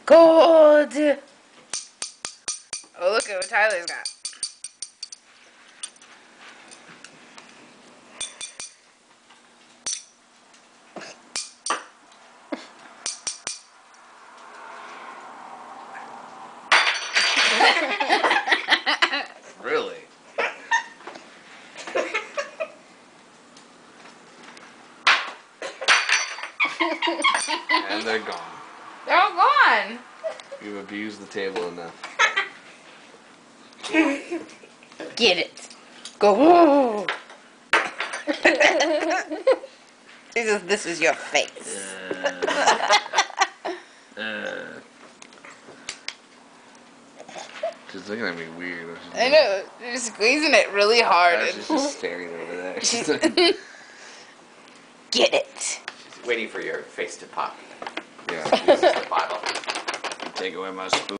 Gold! Oh, look at what Tyler's got. Really? And they're gone. They're all gone. You've abused the table enough. Get it. Go. This is your face. She's looking at me weird. I know. You're squeezing it really hard. She's just staring over there. She's Get it. Waiting for your face to pop. yeah. This is the bottle. Take away my spoon.